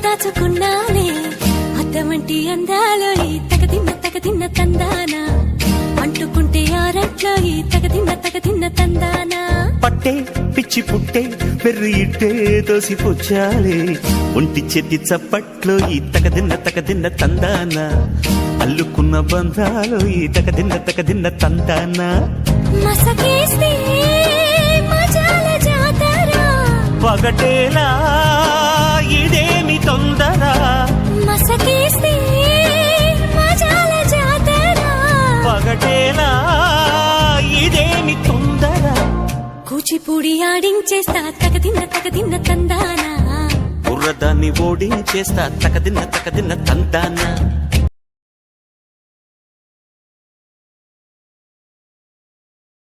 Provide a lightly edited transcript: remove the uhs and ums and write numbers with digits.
దాచుకున్నానే అద్దమంటి అందాలో ఈ తగదిన్న తందానా అంటుకుంటే ఆరట్లో ఈ తగదిన్న తందానా పట్టే పిచ్చి పుట్టే పెర్రి ఇట్టే దోసిపుచ్చాలే ఒంటి చెట్టి చప్పట్లో ఈ తగదిన్న తందానా అల్లుకున్న బంధాలు ఈ తగదిన్న తందానా మసకేస్తే మజాల జాతర పగటేలా ఇదేమి తొందర మసకేస్తే మజాల జాతర పగటేలా ఇదేమి తొందర కూచిపూడి ఆడించేస్తా తగదిన్న తందానా బుర్రదాన్ని ఓడించేస్తా తగదిన్న తందానా